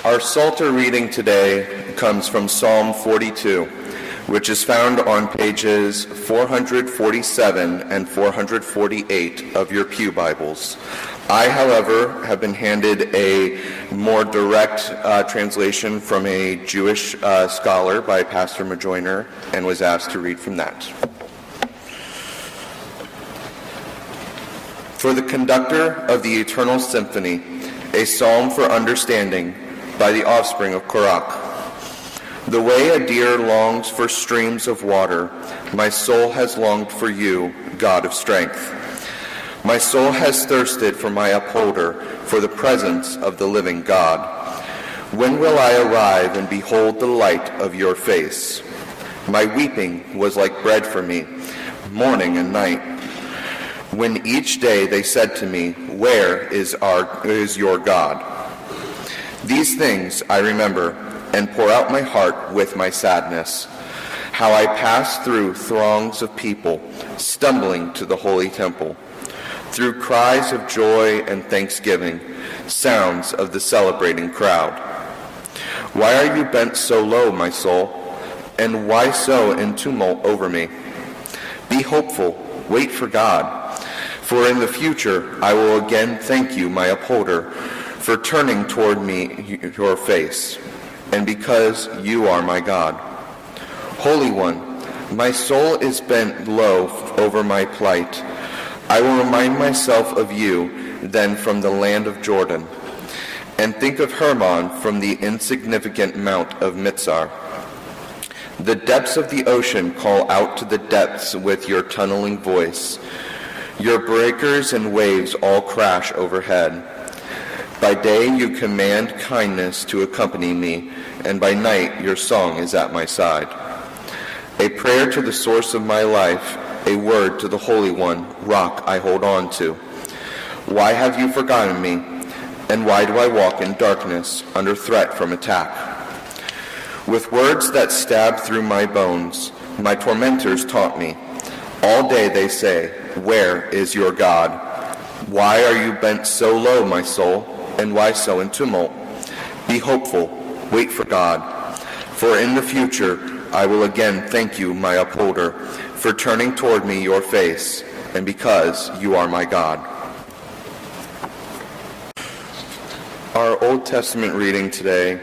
Our Psalter reading today comes from Psalm 42, which is found on pages 447 and 448 of your Pew Bibles. I, however, have been handed a more direct translation from a Jewish scholar by Pastor Majoiner and was asked to read from that. For the conductor of the eternal symphony, a psalm for understanding by the offspring of Korach. The way a deer longs for streams of water, my soul has longed for you, God of strength. My soul has thirsted for my upholder, for the presence of the living God. When will I arrive and behold the light of your face? My weeping was like bread for me, morning and night. When each day they said to me, where is your God? These things I remember and pour out my heart with my sadness. How I passed through throngs of people, stumbling to the holy temple. Through cries of joy and thanksgiving, sounds of the celebrating crowd. Why are you bent so low, my soul? And why so in tumult over me? Be hopeful, wait for God. For in the future I will again thank you, my upholder, for turning toward me your face, and because you are my God. Holy One, my soul is bent low over my plight. I will remind myself of you then from the land of Jordan, and think of Hermon from the insignificant mount of Mitzar. The depths of the ocean call out to the depths with your tunneling voice. Your breakers and waves all crash overhead. By day you command kindness to accompany me, and by night your song is at my side. A prayer to the source of my life, a word to the Holy One, rock I hold on to. Why have you forgotten me, and why do I walk in darkness under threat from attack? With words that stab through my bones, my tormentors taunt me. All day they say, where is your God? Why are you bent so low, my soul, and why so in tumult? Be hopeful, wait for God. For in the future I will again thank you, my upholder, for turning toward me your face, and because you are my God. Our Old Testament reading today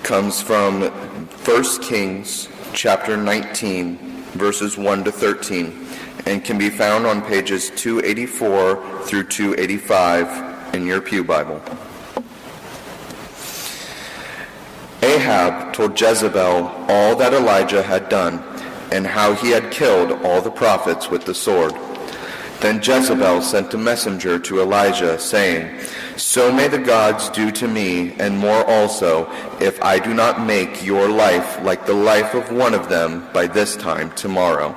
comes from 1 Kings chapter 19, verses 1 to 13. And can be found on pages 284 through 285 in your Pew Bible. Ahab told Jezebel all that Elijah had done, and how he had killed all the prophets with the sword. Then Jezebel sent a messenger to Elijah, saying, So may the gods do to me, and more also, if I do not make your life like the life of one of them by this time tomorrow.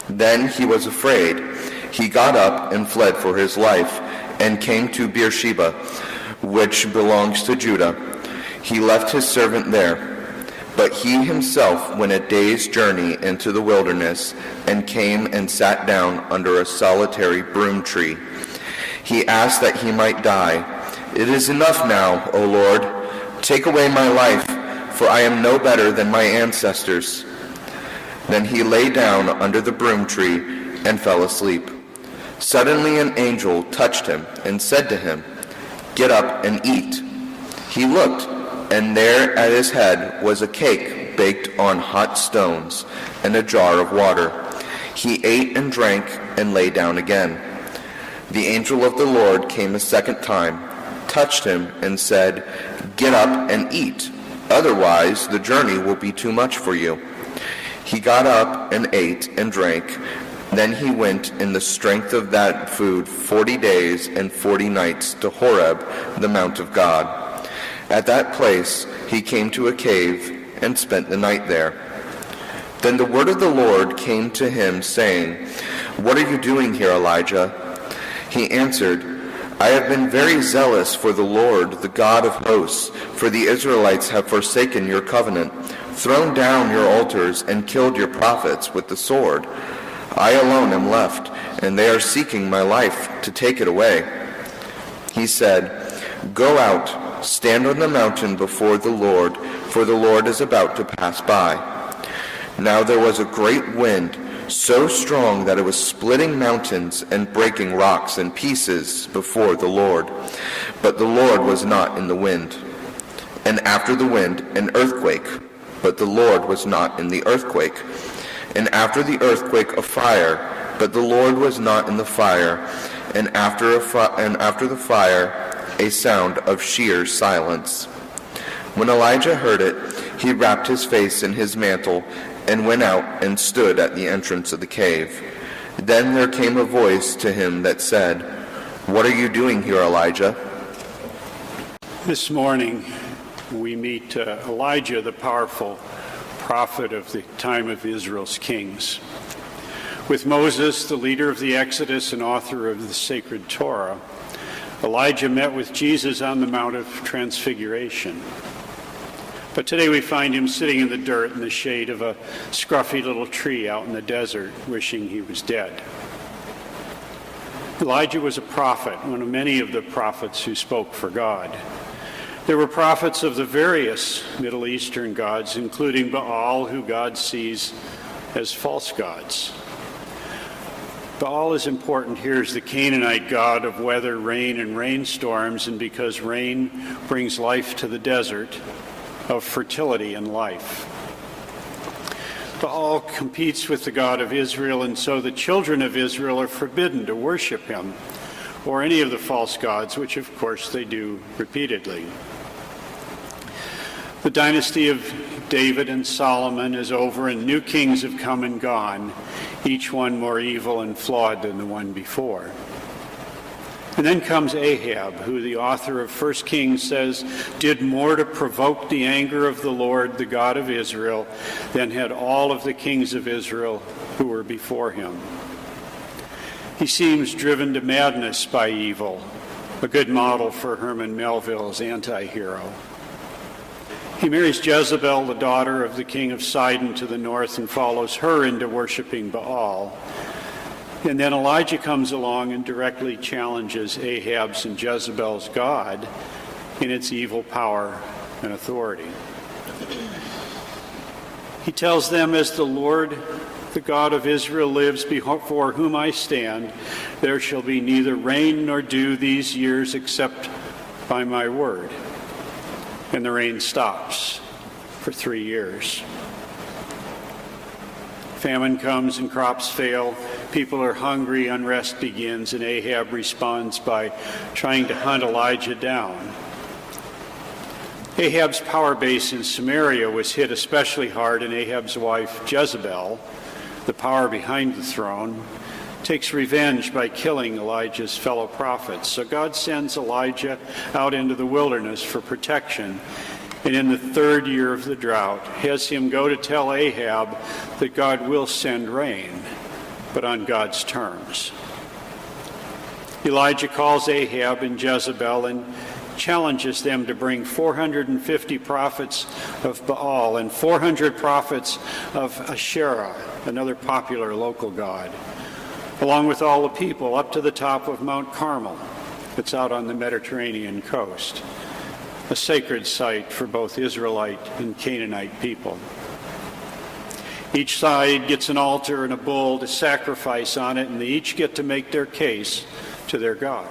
Then he was afraid. He got up and fled for his life, and came to Beersheba, which belongs to Judah. He left his servant there. But he himself went a day's journey into the wilderness, and came and sat down under a solitary broom tree. He asked that he might die. It is enough now, O Lord. Take away my life, for I am no better than my ancestors. Then he lay down under the broom tree and fell asleep. Suddenly an angel touched him and said to him, Get up and eat. He looked, and there at his head was a cake baked on hot stones and a jar of water. He ate and drank and lay down again. The angel of the Lord came a second time, touched him, and said, Get up and eat, otherwise the journey will be too much for you. He got up and ate and drank. Then he went in the strength of that food 40 days and 40 nights to Horeb, the mount of God. At that place he came to a cave and spent the night there. Then the word of the Lord came to him, saying, What are you doing here, Elijah? He answered, I have been very zealous for the Lord, the God of hosts, for the Israelites have forsaken your covenant, thrown down your altars, and killed your prophets with the sword. I alone am left, and they are seeking my life to take it away. He said, Go out, stand on the mountain before the Lord, for the Lord is about to pass by. Now there was a great wind, so strong that it was splitting mountains and breaking rocks in pieces before the Lord. But the Lord was not in the wind. And after the wind, an earthquake. But the Lord was not in the earthquake. And after the earthquake, a fire. But the Lord was not in the fire. And after the fire, a sound of sheer silence. When Elijah heard it, he wrapped his face in his mantle and went out and stood at the entrance of the cave. Then there came a voice to him that said, "What are you doing here, Elijah?" This morning we meet Elijah, the powerful prophet of the time of Israel's kings. With Moses, the leader of the Exodus and author of the sacred Torah, Elijah met with Jesus on the Mount of Transfiguration. But today we find him sitting in the dirt in the shade of a scruffy little tree out in the desert, wishing he was dead. Elijah was a prophet, one of many of the prophets who spoke for God. There were prophets of the various Middle Eastern gods, including Baal, who God sees as false gods. Baal is important here as the Canaanite god of weather, rain, and rainstorms, and because rain brings life to the desert, of fertility and life. Baal competes with the God of Israel, and so the children of Israel are forbidden to worship him or any of the false gods, which of course they do repeatedly. The dynasty of David and Solomon is over, and new kings have come and gone, each one more evil and flawed than the one before. And then comes Ahab, who the author of 1 Kings says did more to provoke the anger of the Lord, the God of Israel, than had all of the kings of Israel who were before him. He seems driven to madness by evil, a good model for Herman Melville's anti-hero. He marries Jezebel, the daughter of the king of Sidon, to the north and follows her into worshiping Baal. And then Elijah comes along and directly challenges Ahab's and Jezebel's God in its evil power and authority. He tells them, "As the Lord, the God of Israel lives, before whom I stand, there shall be neither rain nor dew these years except by my word." And the rain stops for 3 years. Famine comes and crops fail. People are hungry, unrest begins, and Ahab responds by trying to hunt Elijah down. Ahab's power base in Samaria was hit especially hard, and Ahab's wife, Jezebel, the power behind the throne, takes revenge by killing Elijah's fellow prophets. So God sends Elijah out into the wilderness for protection, and in the 3rd year of the drought, has him go to tell Ahab that God will send rain, but on God's terms. Elijah calls Ahab and Jezebel and challenges them to bring 450 prophets of Baal and 400 prophets of Asherah, another popular local god, along with all the people up to the top of Mount Carmel that's out on the Mediterranean coast, a sacred site for both Israelite and Canaanite people. Each side gets an altar and a bull to sacrifice on it, and they each get to make their case to their God.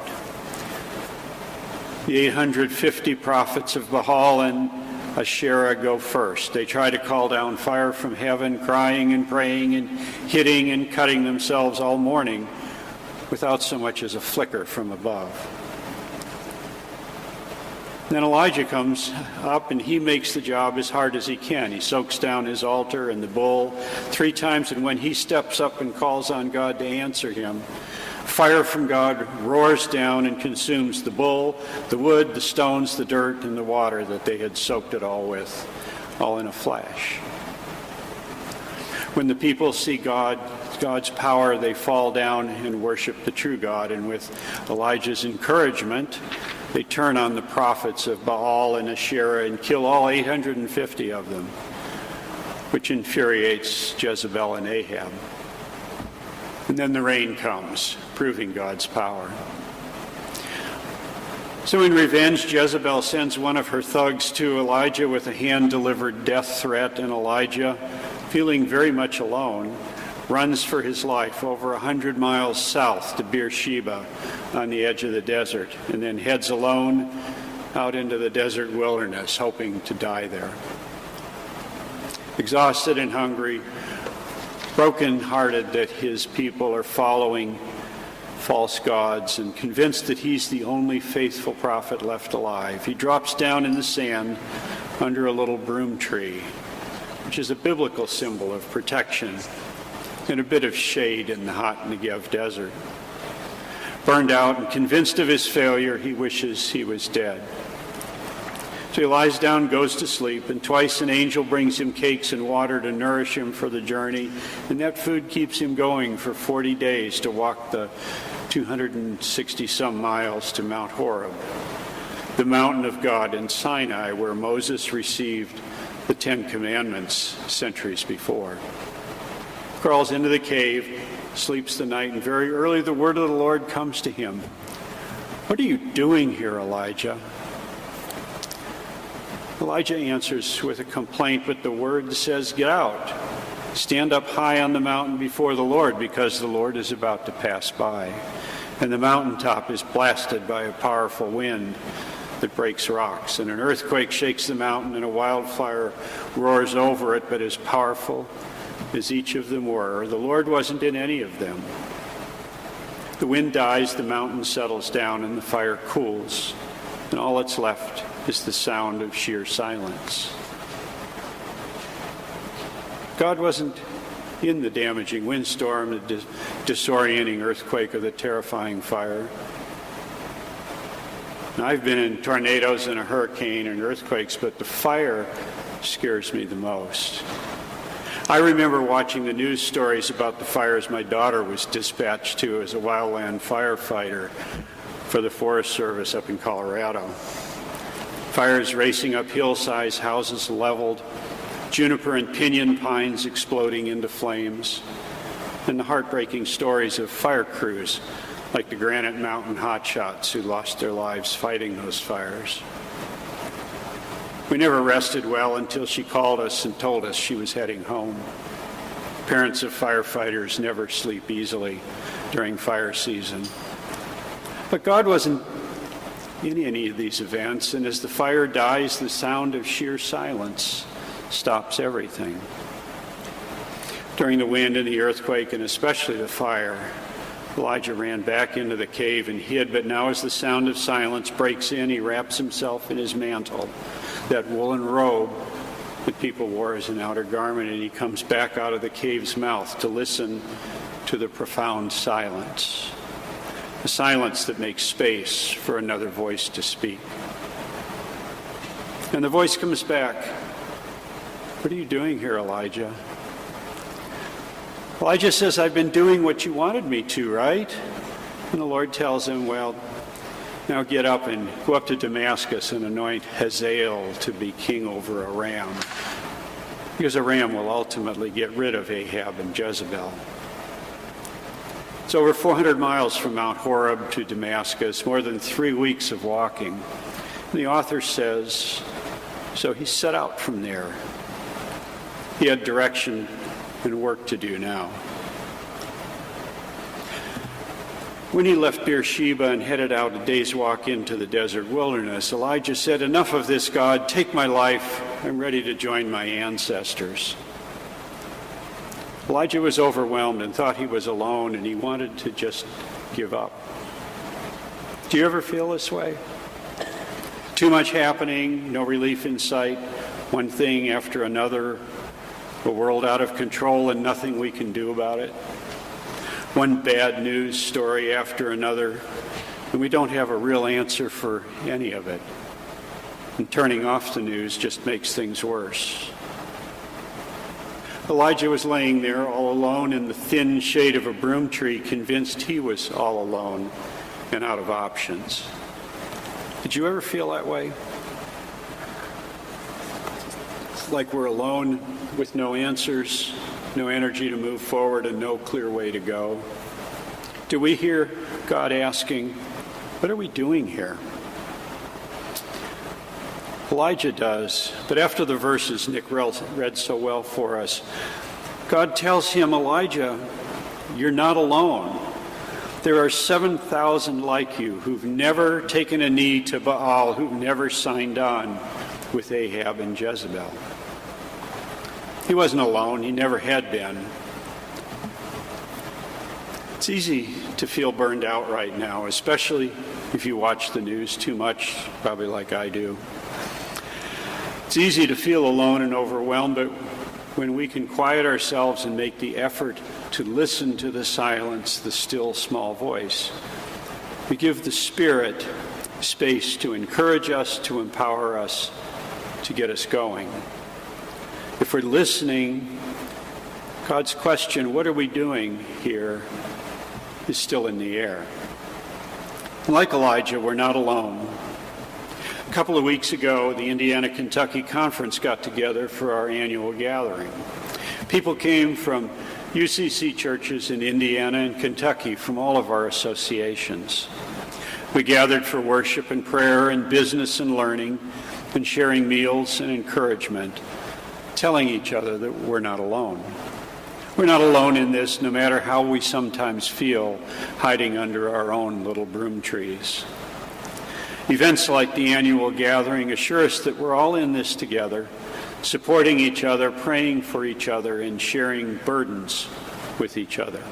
The 850 prophets of Baal and Asherah go first. They try to call down fire from heaven, crying and praying and hitting and cutting themselves all morning without so much as a flicker from above. Then Elijah comes up and he makes the job as hard as he can. He soaks down his altar and the bull 3 times, and when he steps up and calls on God to answer him, fire from God roars down and consumes the bull, the wood, the stones, the dirt, and the water that they had soaked it all with, all in a flash. When the people see God's power, they fall down and worship the true God, and with Elijah's encouragement, they turn on the prophets of Baal and Asherah and kill all 850 of them, which infuriates Jezebel and Ahab. And then the rain comes, proving God's power. So in revenge, Jezebel sends one of her thugs to Elijah with a hand-delivered death threat, and Elijah, feeling very much alone, runs for his life over 100 miles south to Beersheba on the edge of the desert, and then heads alone out into the desert wilderness, hoping to die there. Exhausted and hungry, broken-hearted that his people are following false gods and convinced that he's the only faithful prophet left alive, he drops down in the sand under a little broom tree, which is a biblical symbol of protection and a bit of shade in the hot Negev desert. Burned out and convinced of his failure, he wishes he was dead. So he lies down, goes to sleep, and twice an angel brings him cakes and water to nourish him for the journey, and that food keeps him going for 40 days to walk the 260-some miles to Mount Horeb, the mountain of God in Sinai, where Moses received the 10 Commandments centuries before. Crawls into the cave, sleeps the night, and very early the word of the Lord comes to him. "What are you doing here, Elijah?" Elijah answers with a complaint, but the word says, "Get out. Stand up high on the mountain before the Lord, because the Lord is about to pass by." And the mountaintop is blasted by a powerful wind that breaks rocks, and an earthquake shakes the mountain, and a wildfire roars over it, but as powerful as each of them were, the Lord wasn't in any of them. The wind dies, the mountain settles down, and the fire cools, and all that's left is the sound of sheer silence. God wasn't in the damaging windstorm, the disorienting earthquake, or the terrifying fire. Now, I've been in tornadoes and a hurricane and earthquakes, but the fire scares me the most. I remember watching the news stories about the fires my daughter was dispatched to as a wildland firefighter for the Forest Service up in Colorado. Fires racing up hillsides, houses leveled, juniper and pinyon pines exploding into flames, and the heartbreaking stories of fire crews like the Granite Mountain Hotshots who lost their lives fighting those fires. We never rested well until she called us and told us she was heading home. Parents of firefighters never sleep easily during fire season. But God wasn't in any of these events, and as the fire dies, the sound of sheer silence stops everything. During the wind and the earthquake, and especially the fire, Elijah ran back into the cave and hid, but now as the sound of silence breaks in, he wraps himself in his mantle, that woolen robe that people wore as an outer garment, and he comes back out of the cave's mouth to listen to the profound silence, a silence that makes space for another voice to speak. And the voice comes back, "What are you doing here, Elijah?" Elijah says, "I've been doing what you wanted me to, right?" And the Lord tells him, "Well, now get up and go up to Damascus and anoint Hazael to be king over Aram, because Aram will ultimately get rid of Ahab and Jezebel." It's over 400 miles from Mount Horeb to Damascus, more than 3 weeks of walking. And the author says, so he set out from there. He had direction and work to do now. When he left Beersheba and headed out a day's walk into the desert wilderness, Elijah said, "Enough of this, God. Take my life. I'm ready to join my ancestors." Elijah was overwhelmed and thought he was alone, and he wanted to just give up. Do you ever feel this way? Too much happening, no relief in sight, one thing after another, a world out of control and nothing we can do about it. One bad news story after another, and we don't have a real answer for any of it. And turning off the news just makes things worse. Elijah was laying there all alone in the thin shade of a broom tree, convinced he was all alone and out of options. Did you ever feel that way? Like we're alone with no answers, no energy to move forward, and no clear way to go? Do we hear God asking, "What are we doing here?" Elijah does. But after the verses Nick read so well for us, God tells him, Elijah, you're not alone. There are 7,000 like you who've never taken a knee to Baal, who've never signed on with Ahab and Jezebel. He wasn't alone. He never had been. It's easy to feel burned out right now, especially if you watch the news too much, probably like I do. It's easy to feel alone and overwhelmed, but when we can quiet ourselves and make the effort to listen to the silence, the still small voice, we give the Spirit space to encourage us, to empower us, to get us going. If we're listening, God's question, what are we doing here, is still in the air. And like Elijah, we're not alone. A couple of weeks ago, the Indiana-Kentucky Conference got together for our annual gathering. People came from UCC churches in Indiana and Kentucky from all of our associations. We gathered for worship and prayer and business and learning and sharing meals and encouragement, telling each other that we're not alone. We're not alone in this, no matter how we sometimes feel hiding under our own little broom trees. Events like the annual gathering assure us that we're all in this together, supporting each other, praying for each other, and sharing burdens with each other.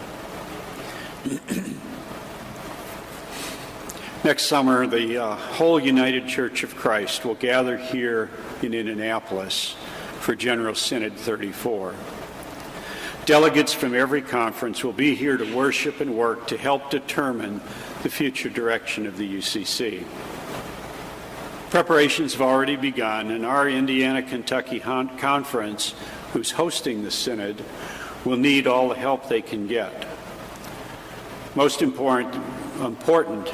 Next summer, the whole United Church of Christ will gather here in Indianapolis for General Synod 34. Delegates from every conference will be here to worship and work to help determine the future direction of the UCC. Preparations have already begun, and our Indiana-Kentucky Conference, who's hosting the Synod, will need all the help they can get. Most important,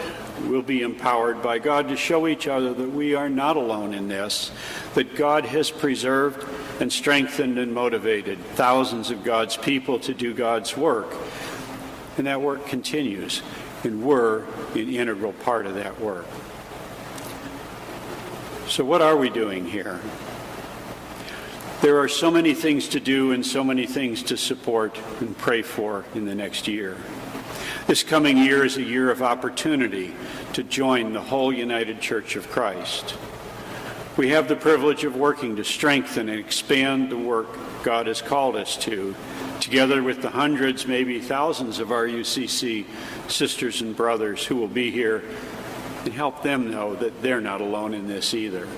we'll be empowered by God to show each other that we are not alone in this, that God has preserved and strengthened and motivated thousands of God's people to do God's work. And that work continues, and we're an integral part of that work. So what are we doing here? There are so many things to do and so many things to support and pray for in the next year. This coming year is a year of opportunity to join the whole United Church of Christ. We have the privilege of working to strengthen and expand the work God has called us to, together with the hundreds, maybe thousands of our UCC sisters and brothers who will be here, and help them know that they're not alone in this either.